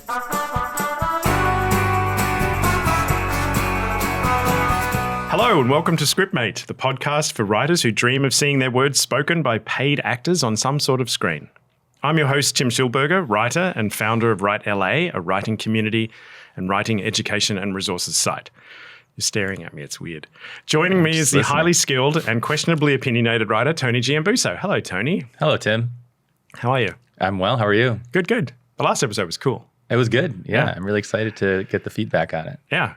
Hello and welcome to Scriptmate, the podcast for writers who dream of seeing their words spoken by paid actors on some sort of screen. I'm your host, Tim Schulberger, writer and founder of Write LA, a writing community and writing education and resources site. You're staring at me, it's weird. Joining me is the highly skilled and questionably opinionated writer, Tony Giambuso. Hello, Tony. Hello, Tim. How are you? I'm well. How are you? Good, good. The last episode was cool. It was good. Yeah. I'm really excited to get the feedback on it. Yeah.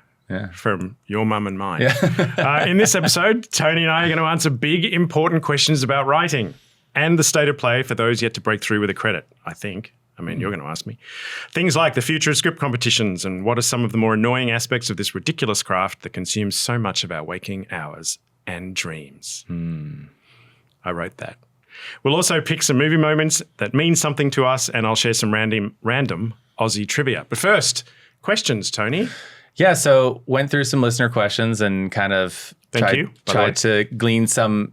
From your mum and mine. Yeah. In this episode, Tony and I are going to answer big, important questions about writing and the state of play for those yet to break through with a credit, I think. I mean, you're going to ask me. Things like the future of script competitions and what are some of the more annoying aspects of this ridiculous craft that consumes so much of our waking hours and dreams. I wrote that. We'll also pick some movie moments that mean something to us, and I'll share some random Aussie trivia. But first, questions, Tony. Yeah, so went through some listener questions and kind of tried to glean some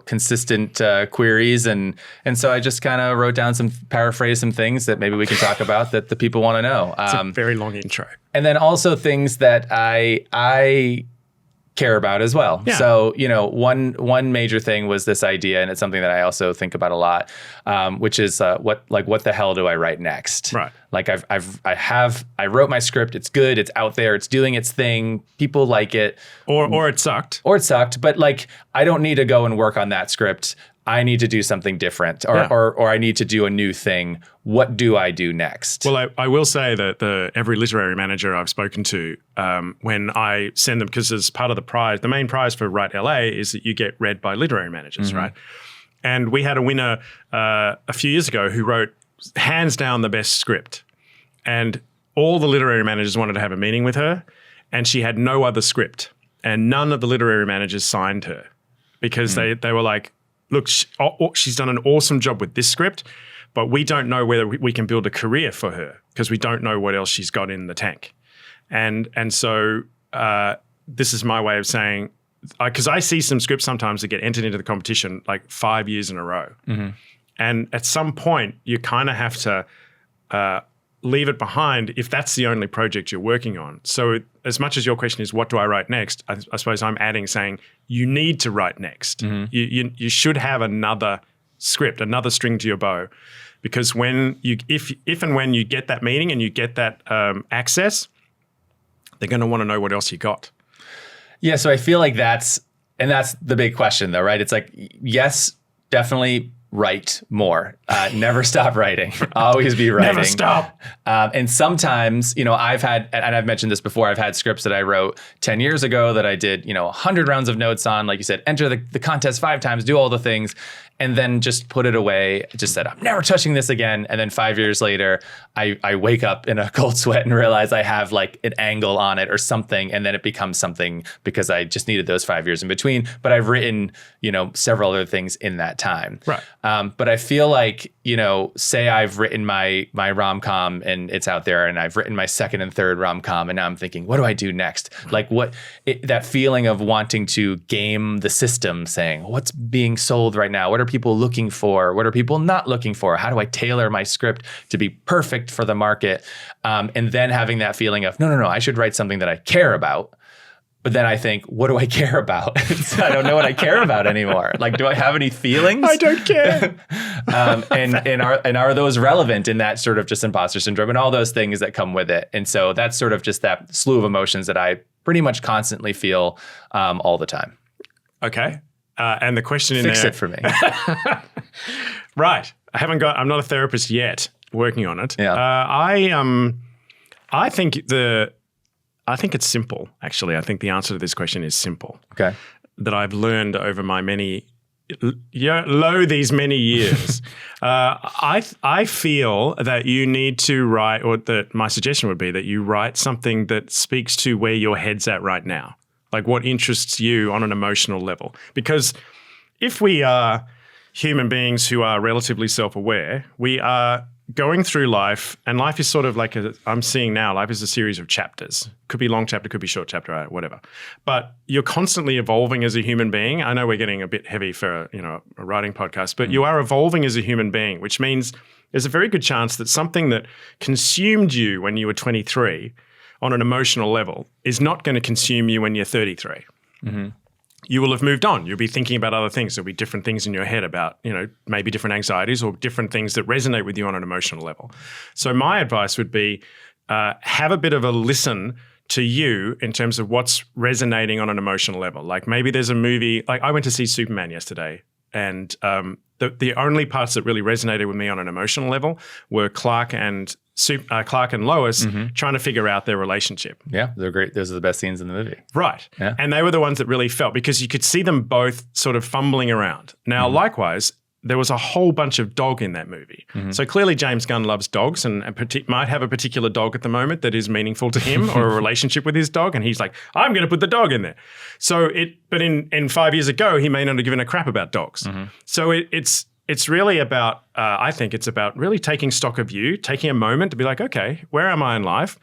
consistent queries, and so I just kind of wrote down paraphrase some things that maybe we can talk about that the people want to know. It's a very long intro. And then also things that I care about as well. Yeah. So, one major thing was this idea, and it's something that I also think about a lot, which is what the hell do I write next? Right. Like I wrote my script. It's good. It's out there. It's doing its thing. People like it. Or it sucked. But like, I don't need to go and work on that script. I need to do something different, or I need to do a new thing. What do I do next? Well, I will say that every literary manager I've spoken to, when I send them, because as part of the prize, the main prize for Write LA is that you get read by literary managers, right? And we had a winner a few years ago who wrote hands down the best script. And all the literary managers wanted to have a meeting with her, and she had no other script. And none of the literary managers signed her because they were like, look, she's done an awesome job with this script, but we don't know whether we can build a career for her because we don't know what else she's got in the tank. And so this is my way of saying, because I see some scripts sometimes that get entered into the competition like 5 years in a row. And at some point, you kind of have to leave it behind if that's the only project you're working on. So as much as your question is, what do I write next? I suppose I'm adding saying, you need to write next. You should have another script, another string to your bow, because if and when you get that meeting and you get that access, they're going to want to know what else you got. Yeah, so I feel like that's the big question though, right? It's like, yes, definitely write more. Never stop writing. Always be writing. Never stop. And sometimes, I've had, and I've mentioned this before, I've had scripts that I wrote 10 years ago that I did, 100 rounds of notes on, like you said, enter the contest 5 times, do all the things, and then just put it away. Just said, I'm never touching this again. And then 5 years later, I wake up in a cold sweat and realize I have like an angle on it or something. And then it becomes something because I just needed those 5 years in between. But I've written, several other things in that time. Right. But I feel like, say I've written my rom-com and it's out there, and I've written my second and third rom-com, and now I'm thinking, what do I do next? Like that feeling of wanting to game the system, saying, what's being sold right now? What are people looking for? What are people not looking for? How do I tailor my script to be perfect for the market? And then having that feeling of, no, I should write something that I care about. But then I think, what do I care about? I don't know what I care about anymore. Like, do I have any feelings? I don't care. And are those relevant in that sort of just imposter syndrome and all those things that come with it? And so that's sort of just that slew of emotions that I pretty much constantly feel all the time. Okay. And the question in Fix there. it for me. Right. I'm not a therapist yet working on it. Yeah. I think it's simple, actually. I think the answer to this question is simple. Okay. That I've learned over my many years. I feel that you need to write, or that my suggestion would be that you write something that speaks to where your head's at right now, like what interests you on an emotional level. Because if we are human beings who are relatively self-aware, we are going through life, and life is sort of like, I'm seeing now, life is a series of chapters. Could be long chapter, could be short chapter, whatever. But you're constantly evolving as a human being. I know we're getting a bit heavy for a writing podcast, but you are evolving as a human being, which means there's a very good chance that something that consumed you when you were 23 on an emotional level is not going to consume you when you're 33. Mm-hmm. You will have moved on. You'll be thinking about other things. There'll be different things in your head about, maybe different anxieties or different things that resonate with you on an emotional level. So my advice would be have a bit of a listen to you in terms of what's resonating on an emotional level. Like maybe there's a movie, like I went to see Superman yesterday, and the only parts that really resonated with me on an emotional level were Clark and Lois trying to figure out their relationship. Yeah, they're great. Those are the best scenes in the movie. Right. Yeah. And they were the ones that really felt, because you could see them both sort of fumbling around. Now, likewise, there was a whole bunch of dog in that movie. So clearly James Gunn loves dogs and might have a particular dog at the moment that is meaningful to him or a relationship with his dog. And he's like, I'm going to put the dog in there. But in 5 years ago, he may not have given a crap about dogs. So it's really about, I think it's about really taking stock of you, taking a moment to be like, okay, where am I in life?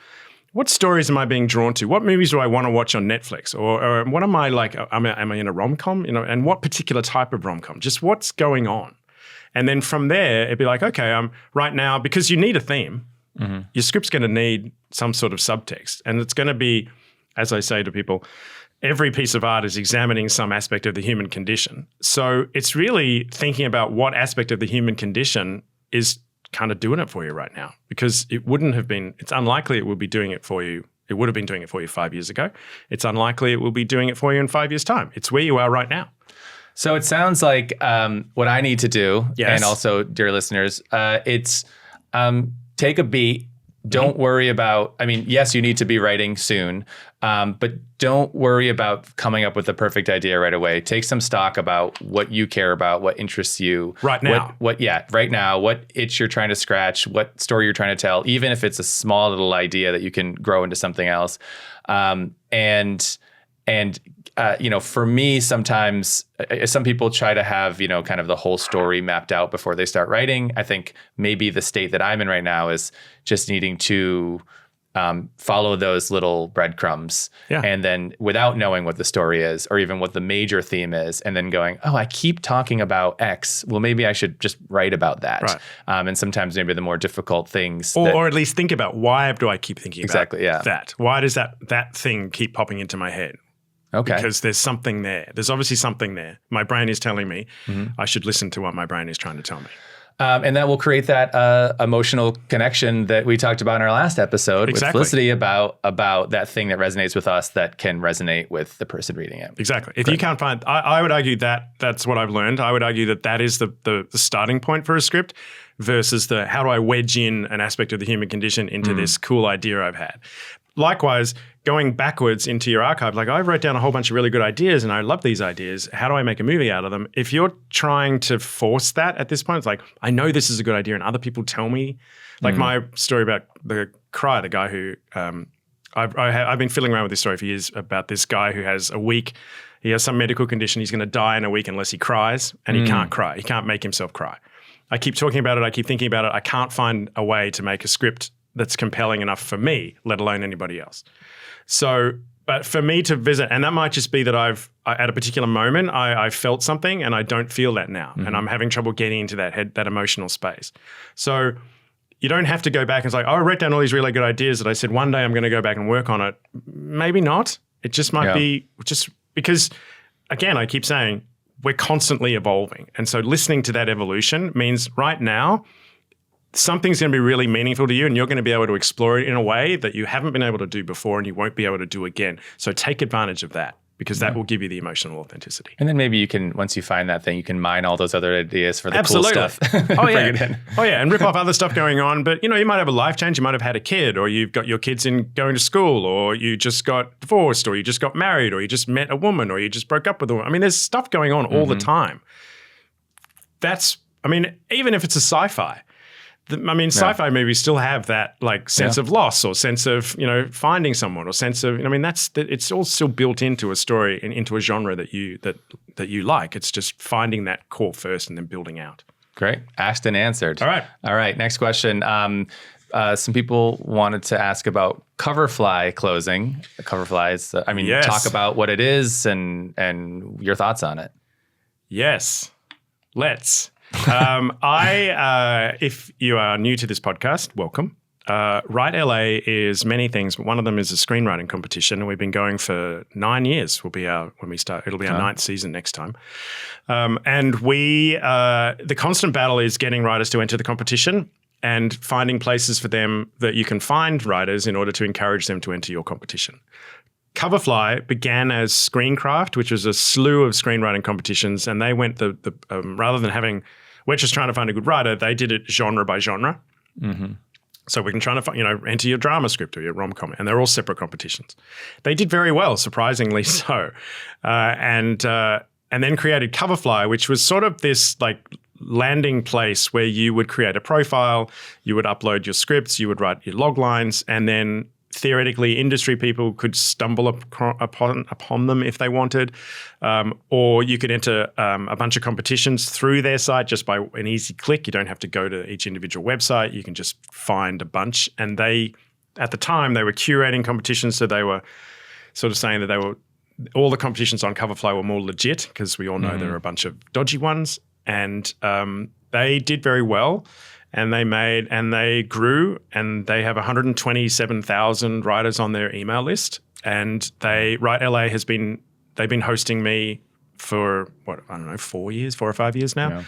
What stories am I being drawn to? What movies do I want to watch on Netflix? Or what am I like? Am I in a rom-com? And what particular type of rom-com? Just what's going on? And then from there, it'd be like, okay, I'm right now, because you need a theme. Your script's going to need some sort of subtext. And it's going to be, as I say to people, every piece of art is examining some aspect of the human condition. So it's really thinking about what aspect of the human condition is kind of doing it for you right now, because it's unlikely it will be doing it for you. It would have been doing it for you 5 years ago. It's unlikely it will be doing it for you in 5 years' time. It's where you are right now. So it sounds like what I need to do, yes, and also, dear listeners, it's take a beat. Don't worry about, yes, you need to be writing soon, but don't worry about coming up with the perfect idea right away. Take some stock about what you care about, what interests you. Right now. Right now, what itch you're trying to scratch, what story you're trying to tell, even if it's a small little idea that you can grow into something else. For me, sometimes some people try to have, kind of the whole story mapped out before they start writing. I think maybe the state that I'm in right now is just needing to follow those little breadcrumbs. Yeah. And then without knowing what the story is or even what the major theme is, and then going, oh, I keep talking about X. Well, maybe I should just write about that. Right. And sometimes maybe the more difficult things. Or at least think about, why do I keep thinking about that? Why does that thing keep popping into my head? Okay. Because there's something there. There's obviously something there. My brain is telling me I should listen to what my brain is trying to tell me. And that will create that emotional connection that we talked about in our last episode with Felicity about that thing that resonates with us that can resonate with the person reading it. Exactly. If you can't find, I would argue that's what I've learned. I would argue that is the starting point for a script versus how do I wedge in an aspect of the human condition into this cool idea I've had. Likewise, going backwards into your archive, like I wrote down a whole bunch of really good ideas and I love these ideas. How do I make a movie out of them? If you're trying to force that at this point, it's like, I know this is a good idea and other people tell me. Like my story about the guy who, I've been fiddling around with this story for years about this guy who has he has some medical condition. He's going to die in a week unless he cries, and he can't cry. He can't make himself cry. I keep talking about it. I keep thinking about it. I can't find a way to make a script that's compelling enough for me, let alone anybody else. So, but for me to visit, and that might just be that at a particular moment, I felt something and I don't feel that now. And I'm having trouble getting into that emotional space. So you don't have to go back and say, I wrote down all these really good ideas that I said one day I'm going to go back and work on it. Maybe not. It just might be just because, again, I keep saying we're constantly evolving. And so listening to that evolution means right now, something's going to be really meaningful to you and you're going to be able to explore it in a way that you haven't been able to do before and you won't be able to do again. So take advantage of that because that will give you the emotional authenticity. And then maybe you can, once you find that thing, you can mine all those other ideas for the cool stuff. Oh, yeah. And rip off other stuff going on. But, you might have a life change. You might have had a kid or you've got your kids going to school or you just got divorced or you just got married or you just met a woman or you just broke up with a woman. I mean, there's stuff going on all the time. Even if it's a sci-fi, sci-fi movies still have that sense of loss or sense of, finding someone or sense of, it's all still built into a story and into a genre that you like. It's just finding that core first and then building out. Great. Asked and answered. All right. Next question. Some people wanted to ask about Coverfly closing. Coverfly is, talk about what it is and your thoughts on it. Yes. Let's. If you are new to this podcast, welcome. Write LA is many things, but one of them is a screenwriting competition, and we've been going for 9 years. It'll be our ninth season next time. And the constant battle is getting writers to enter the competition and finding places for them that you can find writers in order to encourage them to enter your competition. Coverfly began as Screencraft, which was a slew of screenwriting competitions, and they went rather than having, we're just trying to find a good writer, they did it genre by genre. Mm-hmm. So we can try to find, enter your drama script or your rom-com, and they're all separate competitions. They did very well, surprisingly so, and then created Coverfly, which was sort of this like landing place where you would create a profile, you would upload your scripts, you would write your log lines, and then theoretically industry people could stumble upon them if they wanted, or you could enter a bunch of competitions through their site just by an easy click. You don't have to go to each individual website. You can just find a bunch. And at the time, they were curating competitions, so they were sort of saying that all the competitions on Coverfly were more legit, because we all know there are a bunch of dodgy ones. And they did very well. And they grew, and they have 127,000 writers on their email list. And Write LA they've been hosting me for 4 or 5 years now.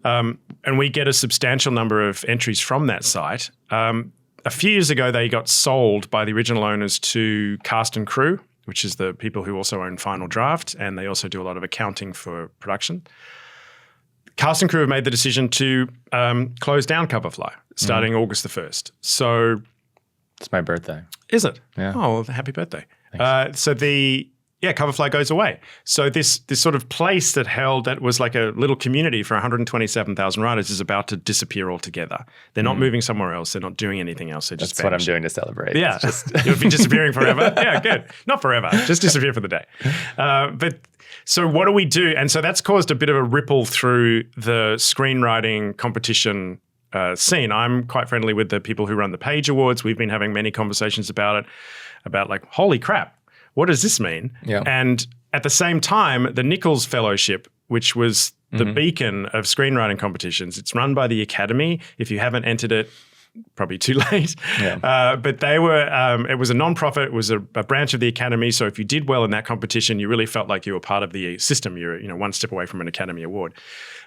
Yeah. And we get a substantial number of entries from that site. A few years ago, they got sold by the original owners to Cast and Crew, which is the people who also own Final Draft, and they also do a lot of accounting for production. Cast and Crew have made the decision to close down Coverfly starting August the 1st. So it's my birthday. Is it? Yeah. Oh, well, happy birthday. Coverfly goes away. So this sort of place that was like a little community for 127,000 writers is about to disappear altogether. They're not moving somewhere else. They're not doing anything else. They're just That's what I'm doing to celebrate. Yeah. You'll be disappearing forever. Yeah, good. Not forever. Just disappear for the day. So what do we do? And so that's caused a bit of a ripple through the screenwriting competition scene. I'm quite friendly with the people who run the Page Awards. We've been having many conversations about it, about like, holy crap, what does this mean? Yeah. And at the same time, the Nichols Fellowship, which was the beacon of screenwriting competitions, it's run by the Academy. If you haven't entered it, probably too late. Yeah. But they were, it was a nonprofit. It was a branch of the Academy. So if you did well in that competition, you really felt like you were part of the system. You're, one step away from an Academy Award.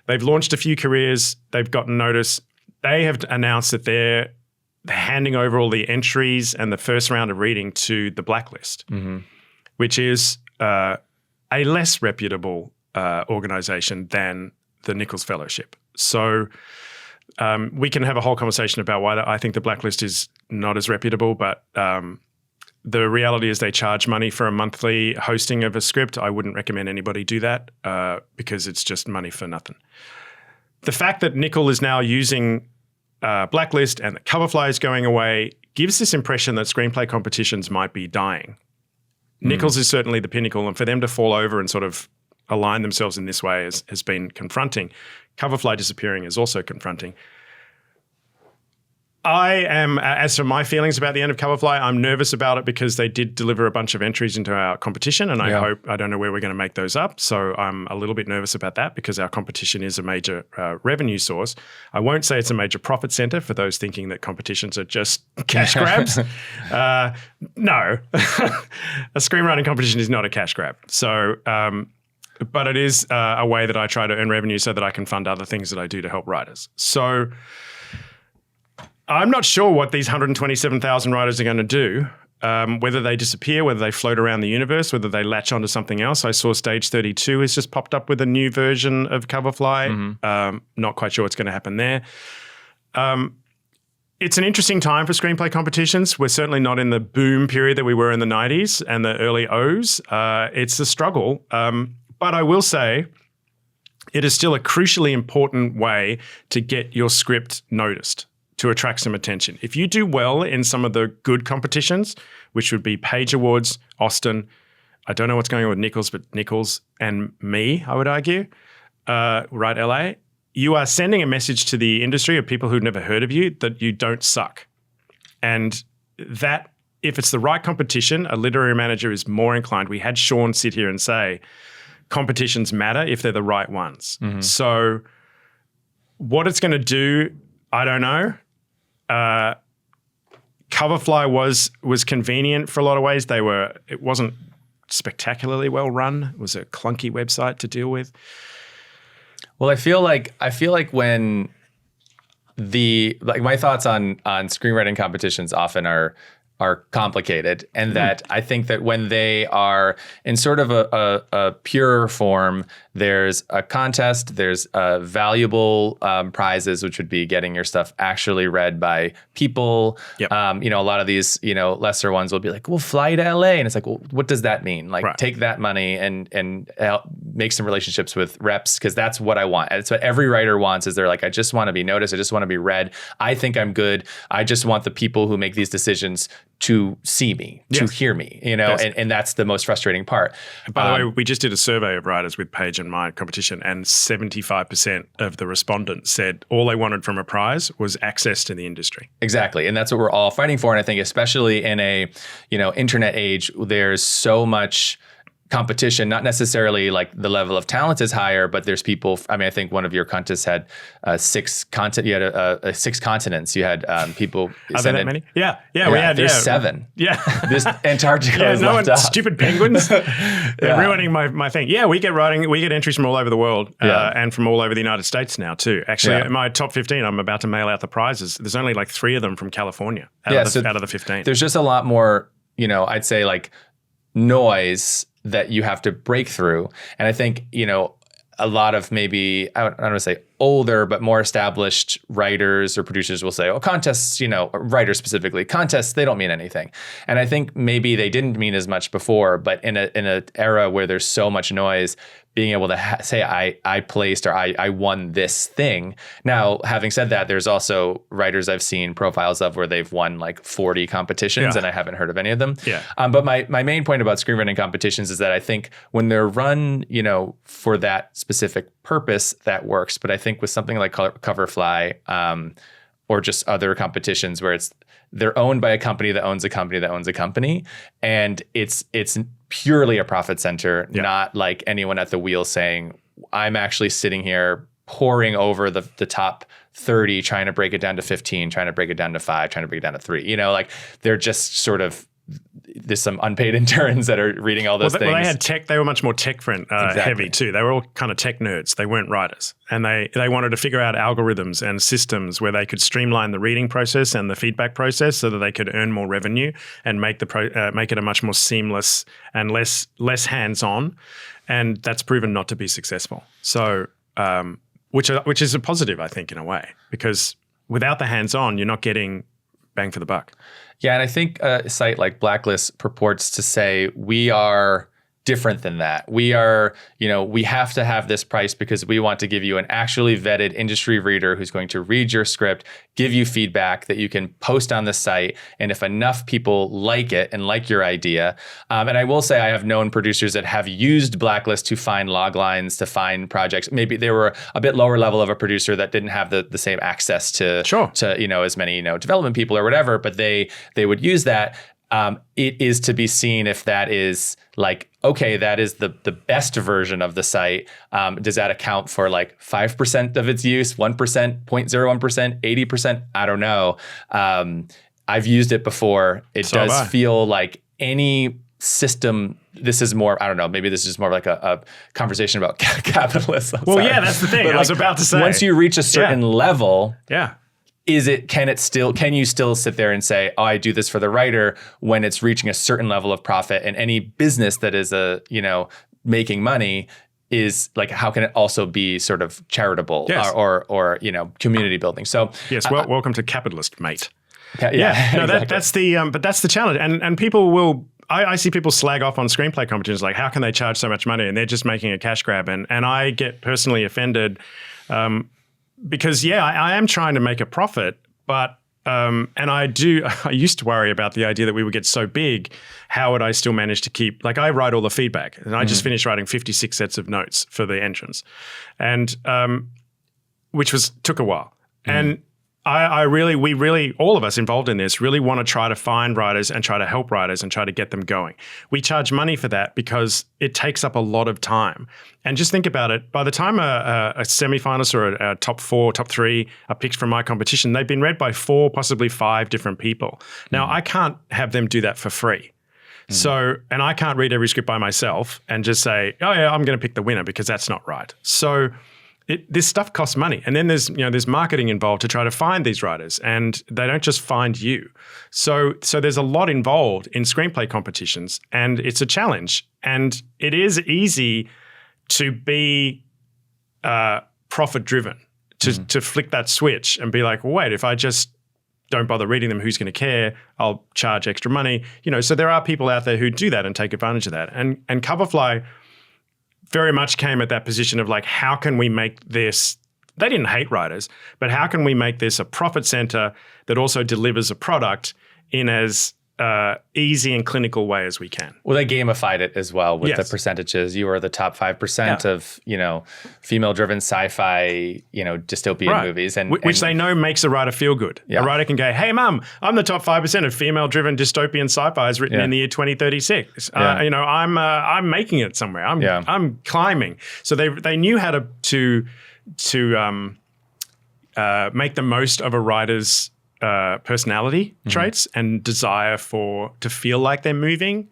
They've launched a few careers. They've gotten notice. They have announced that they're handing over all the entries and the first round of reading to the Blacklist, which is a less reputable organization than the Nichols Fellowship. So we can have a whole conversation about why I think the Blacklist is not as reputable, but the reality is they charge money for a monthly hosting of a script. I wouldn't recommend anybody do that because it's just money for nothing. The fact that Nicholl is now using Blacklist and that Coverfly is going away gives this impression that screenplay competitions might be dying. Nichols is certainly the pinnacle, and for them to fall over and sort of align themselves in this way has been confronting. Coverfly disappearing is also confronting. As for my feelings about the end of Coverfly, I'm nervous about it because they did deliver a bunch of entries into our competition, and I don't know where we're going to make those up. So I'm a little bit nervous about that because our competition is a major revenue source. I won't say it's a major profit center for those thinking that competitions are just cash grabs. No, a screenwriting competition is not a cash grab. So, but it is a way that I try to earn revenue so that I can fund other things that I do to help writers. So I'm not sure what these 127,000 writers are going to do, whether they disappear, whether they float around the universe, whether they latch onto something else. I saw Stage 32 has just popped up with a new version of Coverfly. Not quite sure what's going to happen there. It's an interesting time for screenplay competitions. We're certainly not in the boom period that we were in the 90s and the early O's. It's a struggle. But I will say it is still a crucially important way to get your script noticed, to attract some attention. If you do well in some of the good competitions, which would be Page Awards, Austin, I don't know what's going on with Nichols, but Nichols and me, I would argue, Write LA, you are sending a message to the industry of people who've never heard of you that you don't suck. And that, if it's the right competition, a literary manager is more inclined. We had Sean sit here and say, competitions matter if they're the right ones. So What it's going to do, I don't know. Coverfly was convenient for a lot of ways. It wasn't spectacularly well run. It was a clunky website to deal with. Well, I feel like when my thoughts on screenwriting competitions often are complicated, and that I think that when they are in sort of a pure form, there's a contest, there's valuable prizes, which would be getting your stuff actually read by people. Yep. A lot of these, lesser ones will be like, well, fly to LA. And it's like, well, what does that mean? Like, take that money and help make some relationships with reps, because that's what I want. It's what every writer wants, is they're like, I just want to be noticed. I just want to be read. I think I'm good. I just want the people who make these decisions to see me, to hear me, and that's the most frustrating part. By the way, we just did a survey of writers with Paige and my competition, and 75% of the respondents said all they wanted from a prize was access to the industry. Exactly. And that's what we're all fighting for. And I think especially in a, internet age, there's so much competition, not necessarily like the level of talent is higher, but there's people. I mean, I think one of your contests had 6 continents. You had 6 continents. You had people. Are there that many? Yeah. We had. There's 7. Yeah. This Antarctica is left out. Stupid penguins. They're ruining my thing. Yeah, we get entries from all over the world and from all over the United States now too. Actually, in my top 15, I'm about to mail out the prizes. There's only like 3 of them from California out of the 15. There's just a lot more, I'd say like noise that you have to break through. And I think, a lot of maybe, I don't want to say older, but more established writers or producers will say, oh, contests, writers specifically, contests, they don't mean anything. And I think maybe they didn't mean as much before, but in an era where there's so much noise, being able to say I placed or I won this thing. Now, having said that, there's also writers I've seen profiles of where they've won like 40 competitions and I haven't heard of any of them. Yeah. But my main point about screenwriting competitions is that I think when they're run, for that specific purpose, that works. But I think with something like Coverfly or just other competitions where they're owned by a company that owns a company that owns a company, and it's purely a profit center, not like anyone at the wheel saying, I'm actually sitting here poring over the top 30, trying to break it down to 15, trying to break it down to 5, trying to break it down to 3. Like they're just sort of, there's some unpaid interns that are reading all those things. Well, they had tech. They were much more tech heavy too. They were all kind of tech nerds. They weren't writers, and they wanted to figure out algorithms and systems where they could streamline the reading process and the feedback process so that they could earn more revenue and make it a much more seamless and less hands-on. And that's proven not to be successful. So, which is a positive, I think, in a way, because without the hands-on, you're not getting bang for the buck. Yeah, and I think a site like Blacklist purports to say we are different than that. We are, we have to have this price because we want to give you an actually vetted industry reader who's going to read your script, give you feedback that you can post on the site. And if enough people like it and like your idea, and I will say I have known producers that have used Blacklist to find log lines, to find projects. Maybe they were a bit lower level of a producer that didn't have the same access to as many, development people or whatever, but they would use that. It is to be seen if that is like, okay, that is the best version of the site. Does that account for like 5% of its use, 1%, 0.01%, 80%? I don't know. I've used it before. It does feel like any system. This is more, I don't know, maybe this is just more like a conversation about capitalism. Well, yeah, that's the thing. I was about to say. Once you reach a certain level, can you still sit there and say, oh, I do this for the writer, when it's reaching a certain level of profit? And any business that is making money is like, how can it also be sort of charitable or community building? So yes, welcome to capitalist, mate. No, exactly. That's the challenge. And people will. I see people slag off on screenplay competitions like, how can they charge so much money? And they're just making a cash grab. And I get personally offended. Because I am trying to make a profit, but and I used to worry about the idea that we would get so big, how would I still manage to keep, like I write all the feedback, and I just finished writing 56 sets of notes for the entrance, and which took a while. And we really, all of us involved in this really want to try to find writers and try to help writers and try to get them going. We charge money for that because it takes up a lot of time. And just think about it, by the time a semifinalist or a top 4, top 3 are picked from my competition, they've been read by 4, possibly 5 different people. Now, I can't have them do that for free. So, and I can't read every script by myself and just say, oh yeah, I'm going to pick the winner, because that's not right. So this stuff costs money. And then there's marketing involved to try to find these writers, and they don't just find you. So there's a lot involved in screenplay competitions, and it's a challenge. And it is easy to be profit driven, to flick that switch and be like, well, wait, if I just don't bother reading them, who's going to care? I'll charge extra money. So there are people out there who do that and take advantage of that. And Coverfly very much came at that position of like, how can we make this, they didn't hate writers, but how can we make this a profit center that also delivers a product in as easy and clinical way as we can? Well, they gamified it as well with the percentages. You are the top 5% of, female-driven sci-fi, dystopian movies. Which they know makes a writer feel good. Yeah. A writer can go, hey, mum, I'm the top 5% of female-driven dystopian sci-fi is written in the year 2036. I'm making it somewhere. I'm climbing. So they knew how to make the most of a writer's personality traits and desire to feel like they're moving,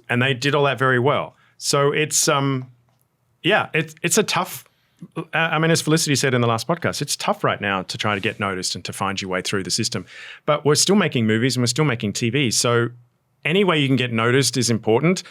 and they did all that very well. So it's a tough. As Felicity said in the last podcast, it's tough right now to try to get noticed and to find your way through the system. But we're still making movies and we're still making TV. So any way you can get noticed is important.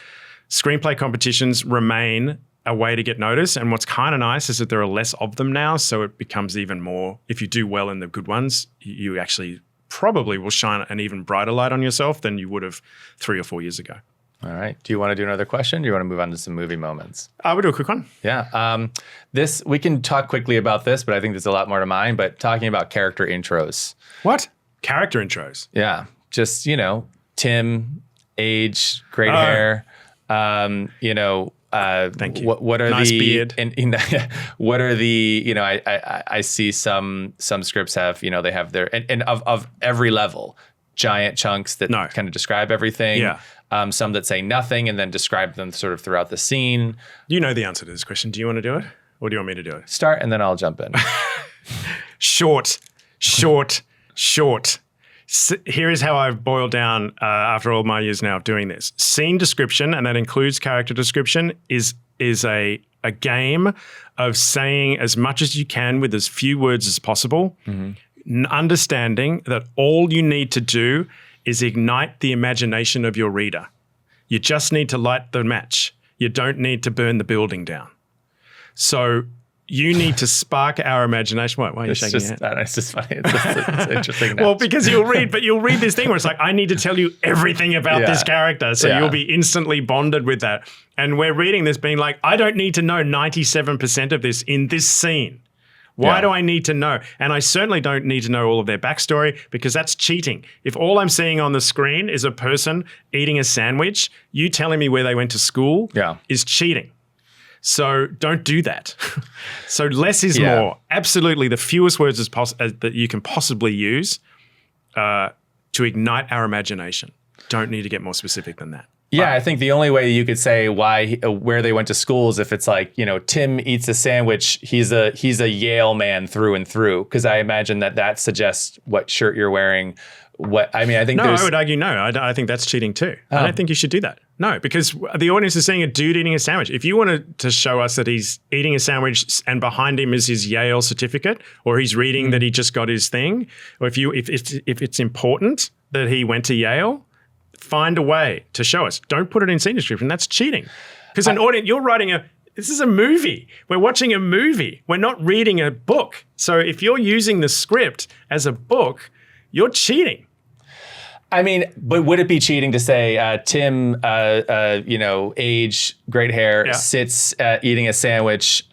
Screenplay competitions remain a way to get noticed. And what's kind of nice is that there are less of them now. So it becomes even more, if you do well in the good ones, you actually probably will shine an even brighter light on yourself than you would have 3 or 4 years ago. All right. Do you want to do another question? Or do you want to move on to some movie moments? We'll do a quick one. Yeah. We can talk quickly about this, but I think there's a lot more to mine. But talking about character intros. What? Character intros? Yeah. Just, Tim, age, great hair, thank you. What are nice the beard? And what are the I see some scripts have they have their and of every level giant chunks that kind of describe everything. Yeah. Some that say nothing and then describe them sort of throughout the scene. You know the answer to this question. Do you want to do it, or do you want me to do it? Start and then I'll jump in. Short. Here is how I've boiled down, after all my years now of doing this. Scene description, and that includes character description, is a game of saying as much as you can with as few words as possible, understanding that all you need to do is ignite the imagination of your reader. You just need to light the match. You don't need to burn the building down. So you need to spark our imagination. Why are you shaking your head? It's just funny. It's interesting. Well, because you'll read this thing where it's like, I need to tell you everything about this character. So you'll be instantly bonded with that. And we're reading this being like, I don't need to know 97% of this in this scene. Why do I need to know? And I certainly don't need to know all of their backstory, because that's cheating. If all I'm seeing on the screen is a person eating a sandwich, you telling me where they went to school is cheating. So don't do that. So less is more. Absolutely, the fewest words as that you can possibly use to ignite our imagination. Don't need to get more specific than that. Yeah, I think the only way you could say where they went to school is if it's like, Tim eats a sandwich, he's a Yale man through and through, because I imagine that suggests what shirt you're wearing. I would argue no. I think that's cheating too. I don't think you should do that. No, because the audience is seeing a dude eating a sandwich. If you wanted to show us that he's eating a sandwich and behind him is his Yale certificate, or he's reading that he just got his thing, or if it's important that he went to Yale, find a way to show us. Don't put it in scene description. That's cheating. Because an audience, you're writing this is a movie. We're watching a movie. We're not reading a book. So if you're using the script as a book, you're cheating. I mean, but would it be cheating to say Tim, age, great hair, sits eating a sandwich.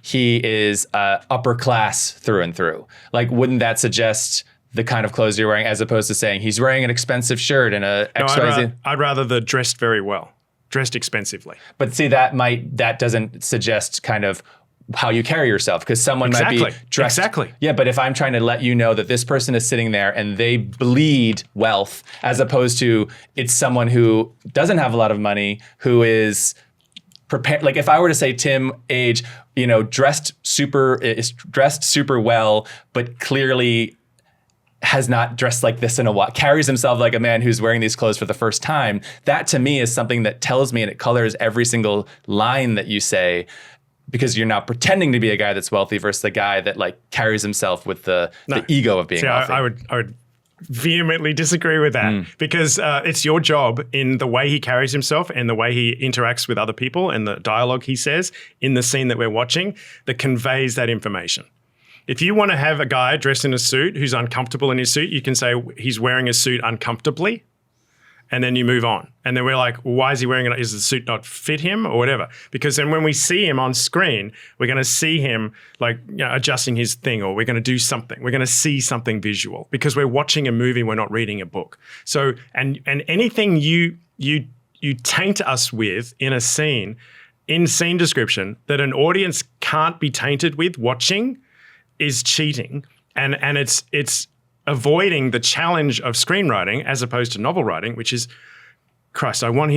He is upper class through and through. Like, wouldn't that suggest the kind of clothes you're wearing, as opposed to saying he's wearing an expensive shirt and a XYZ? I'd rather the dressed very well, dressed expensively. But see, that doesn't suggest kind of how you carry yourself, because someone might be dressed. Exactly. Yeah, but if I'm trying to let you know that this person is sitting there and they bleed wealth, as opposed to it's someone who doesn't have a lot of money, who is prepared. Like if I were to say Tim Age, dressed super well, but clearly has not dressed like this in a while, carries himself like a man who's wearing these clothes for the first time. That to me is something that tells me, and it colors every single line that you say, because you're not pretending to be a guy that's wealthy versus the guy that like carries himself with the ego of being wealthy. I would vehemently disagree with that because it's your job in the way he carries himself and the way he interacts with other people and the dialogue he says in the scene that we're watching that conveys that information. If you want to have a guy dressed in a suit who's uncomfortable in his suit, you can say he's wearing a suit uncomfortably, and then you move on. And then we're like, well, why is he wearing it? Is the suit not fit him or whatever? Because then when we see him on screen, we're going to see him like adjusting his thing, or we're going to do something. We're going to see something visual because we're watching a movie. We're not reading a book. So and anything you taint us with in a scene, in scene description, that an audience can't be tainted with watching, is cheating, and it's avoiding the challenge of screenwriting as opposed to novel writing, which is, Christ, I want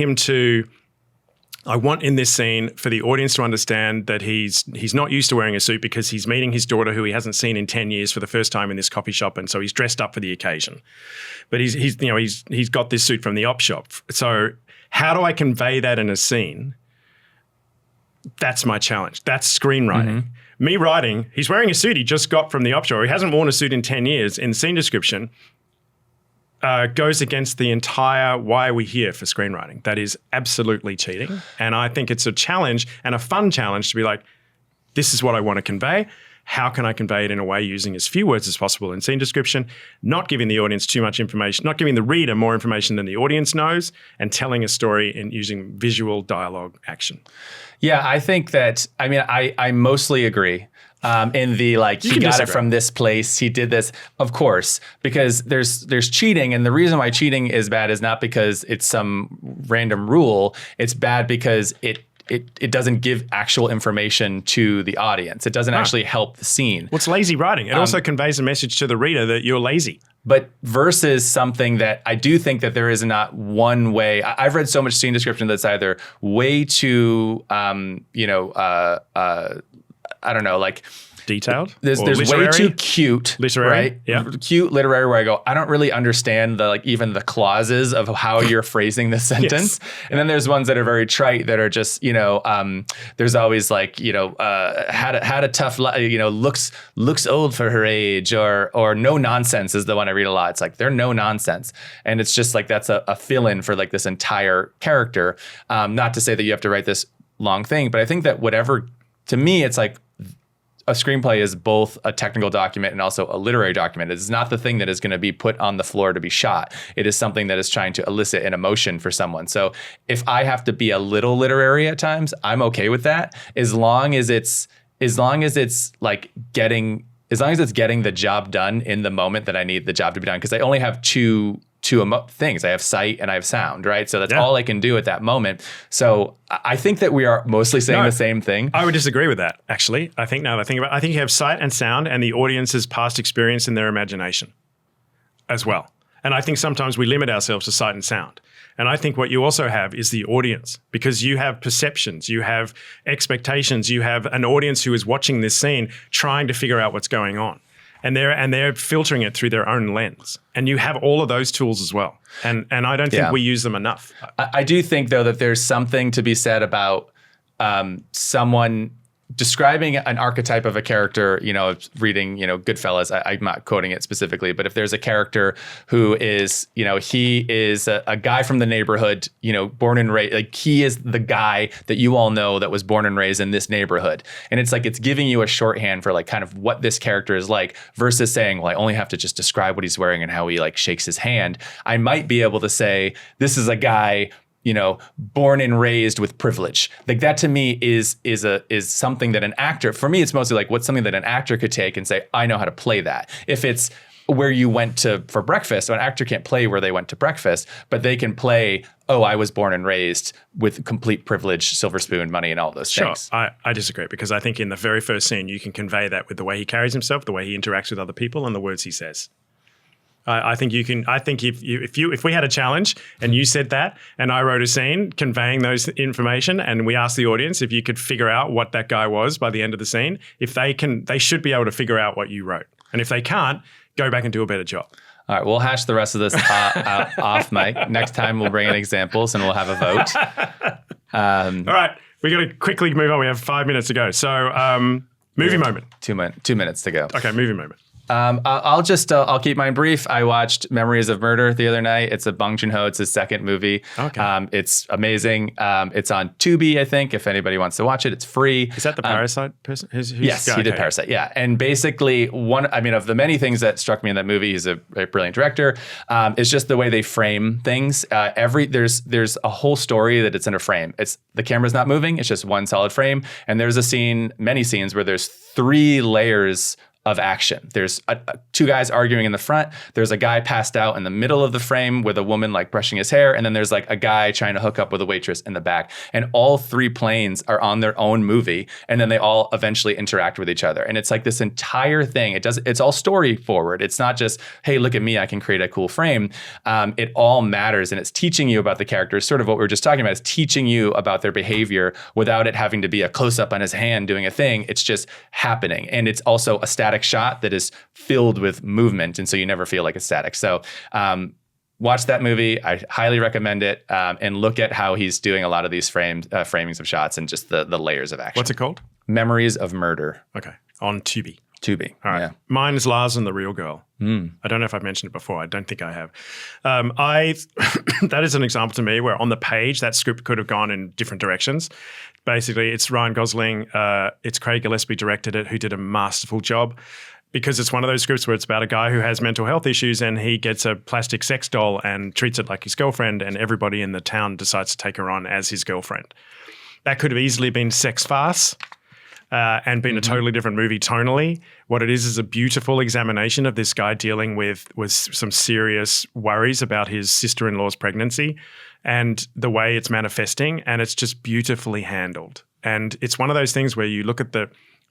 in this scene for the audience to understand that he's not used to wearing a suit because he's meeting his daughter who he hasn't seen in 10 years for the first time in this coffee shop, and so he's dressed up for the occasion. But he's got this suit from the op shop. So how do I convey that in a scene? That's my challenge. That's screenwriting. Mm-hmm. Me writing, he's wearing a suit he just got from the op shop. He hasn't worn a suit in 10 years in scene description, goes against the entire why are we here for screenwriting. That is absolutely cheating. And I think it's a challenge and a fun challenge to be like, this is what I want to convey. How can I convey it in a way using as few words as possible in scene description, not giving the audience too much information, not giving the reader more information than the audience knows, and telling a story and using visual dialogue action. Yeah, I think that, I mostly agree. In the he got it from this place, he did this, of course, because there's cheating, and the reason why cheating is bad is not because it's some random rule. It's bad because it doesn't give actual information to the audience. It doesn't actually help the scene. Well, it's lazy writing. It also conveys a message to the reader that you're lazy. But versus something that I do think that there is not one way. I've read so much scene description that's either way too, I don't know, like detailed. There's way too cute, literary, right? Yeah, cute literary. Where I go, I don't really understand even the clauses of how you're phrasing the sentence. Yes. And then there's ones that are very trite that are just there's always had a tough looks old for her age, or no nonsense is the one I read a lot. It's like they're no nonsense, and it's just like that's a fill-in for like this entire character. Not to say that you have to write this long thing, but I think that to me, it's like a screenplay is both a technical document and also a literary document. It's not the thing that is going to be put on the floor to be shot. It is something that is trying to elicit an emotion for someone. So if I have to be a little literary at times, I'm okay with that, as long as it's getting the job done in the moment that I need the job to be done. Because I only have two things. I have sight and I have sound, right? So that's all I can do at that moment. So I think that we are mostly saying the same thing. I would disagree with that, actually. I think you have sight and sound and the audience's past experience and their imagination as well. And I think sometimes we limit ourselves to sight and sound. And I think what you also have is the audience, because you have perceptions, you have expectations, you have an audience who is watching this scene trying to figure out what's going on. And they're filtering it through their own lens. And you have all of those tools as well. And I don't think we use them enough. I do think, though, that there's something to be said about someone describing an archetype of a character, reading, Goodfellas, I'm not quoting it specifically, but if there's a character who is, he is a guy from the neighborhood, born and raised, like he is the guy that you all know that was born and raised in this neighborhood. And it's like, it's giving you a shorthand for like kind of what this character is like versus saying, well, I only have to just describe what he's wearing and how he like shakes his hand. I might be able to say, this is a guy born and raised with privilege. Like that to me is something that an actor, for me, it's mostly like what's something that an actor could take and say, I know how to play that. If it's where you went to for breakfast. So an actor can't play where they went to breakfast, but they can play, oh, I was born and raised with complete privilege, silver spoon, money, and all those things. I disagree, because I think in the very first scene you can convey that with the way he carries himself, the way he interacts with other people, and the words he says. I think you can. I think if we had a challenge and you said that, and I wrote a scene conveying those information, and we asked the audience if you could figure out what that guy was by the end of the scene, if they can, they should be able to figure out what you wrote. And if they can't, go back and do a better job. All right, we'll hash the rest of this off mic. Next time we'll bring in examples and we'll have a vote. All right, we got to quickly move on. We have 5 minutes to go. So, movie moment. 2 minutes to go. Okay, movie moment. I'll keep mine brief. I watched Memories of Murder the other night. It's a Bong Joon-ho. It's his second movie. Okay. It's amazing. It's on Tubi, I think, if anybody wants to watch it. It's free. Is that the Parasite person? Yes, he did Parasite. Yeah. And basically of the many things that struck me in that movie, he's a brilliant director, is just the way they frame things. There's a whole story that it's in a frame. The camera's not moving. It's just one solid frame. And there's many scenes where there's 3 layers of action. There's 2 guys arguing in the front. There's a guy passed out in the middle of the frame with a woman like brushing his hair. And then there's like a guy trying to hook up with a waitress in the back. And all 3 planes are on their own movie. And then they all eventually interact with each other. And it's like this entire thing. It's all story forward. It's not just, hey, look at me, I can create a cool frame. It all matters. And it's teaching you about the characters, sort of what we were just talking about, is teaching you about their behavior without it having to be a close up on his hand doing a thing. It's just happening. And it's also a static shot that is filled with movement, and so you never feel like it's static. So watch that movie. I highly recommend it, and look at how he's doing a lot of these framings of shots and just the layers of action. What's it called? Memories of Murder. Okay, on Tubi. All right. Yeah. Mine is Lars and the Real Girl. I don't know if I've mentioned it before. I don't think I have. That is an example to me where on the page that script could have gone in different directions. Basically, it's Ryan Gosling. It's Craig Gillespie directed it, who did a masterful job. Because it's one of those scripts where it's about a guy who has mental health issues and he gets a plastic sex doll and treats it like his girlfriend, and everybody in the town decides to take her on as his girlfriend. That could have easily been sex farce and been a totally different movie tonally. What it is a beautiful examination of this guy dealing with some serious worries about his sister-in-law's pregnancy and the way it's manifesting, and it's just beautifully handled. And it's one of those things where you look at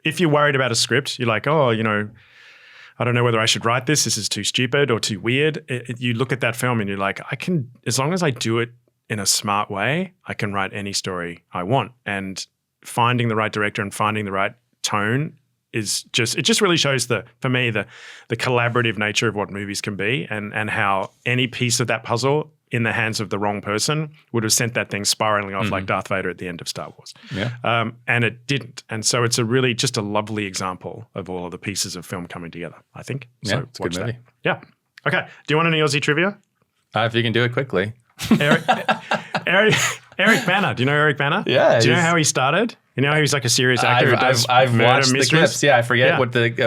if you're worried about a script, you're like, oh, I don't know whether I should write this. This is too stupid or too weird. You look at that film and you're like, as long as I do it in a smart way, I can write any story I want. And finding the right director and finding the right tone it just really shows for me the collaborative nature of what movies can be, and how any piece of that puzzle in the hands of the wrong person would have sent that thing spiraling off like Darth Vader at the end of Star Wars. Yeah. And it didn't. And so it's just a lovely example of all of the pieces of film coming together, I think. Yeah, so it's a good movie. Yeah. Okay. Do you want any Aussie trivia? If you can do it quickly. Eric Bana. Do you know Eric Bana? Yeah. Do you know how he started? You know how he's like a serious actor who does I've murder watched mysteries? the clips. Yeah, I forget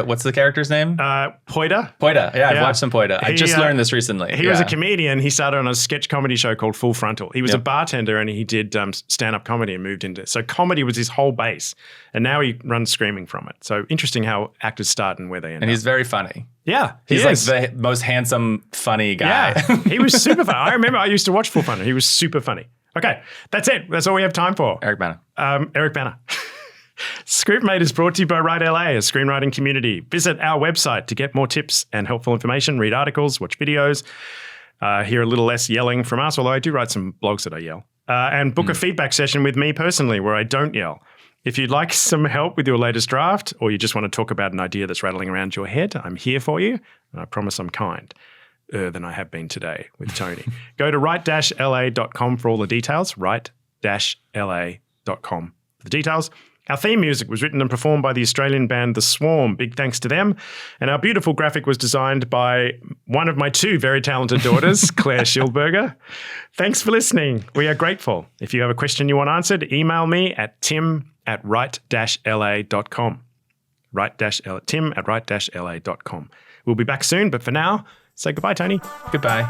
what's the character's name? Poida. Poida. Yeah, I've watched some Poida. I just learned this recently. He was a comedian. He started on a sketch comedy show called Full Frontal. He was a bartender and he did stand-up comedy and moved into it. So comedy was his whole base. And now he runs Screaming from it. So interesting how actors start and where they end And he's very funny. Yeah, he's like the most handsome, funny guy. Yeah, he was super funny. I remember I used to watch Full Frontal. He was super funny. Okay, that's it. That's all we have time for. Eric Bana. Eric Bana. Scriptmate is brought to you by Write LA, a screenwriting community. Visit our website to get more tips and helpful information, read articles, watch videos, hear a little less yelling from us, although I do write some blogs that I yell, and book a feedback session with me personally where I don't yell. If you'd like some help with your latest draft, or you just want to talk about an idea that's rattling around your head, I'm here for you, and I promise I'm kind. Than I have been today with Tony. Go to write-la.com for all the details, write-la.com for the details. Our theme music was written and performed by the Australian band The Swarm. Big thanks to them. And our beautiful graphic was designed by one of my 2 very talented daughters, Claire Schildberger. Thanks for listening. We are grateful. If you have a question you want answered, email me at tim@write-la.com. Tim@write-la.com. We'll be back soon, but for now, say goodbye, Tony. Goodbye.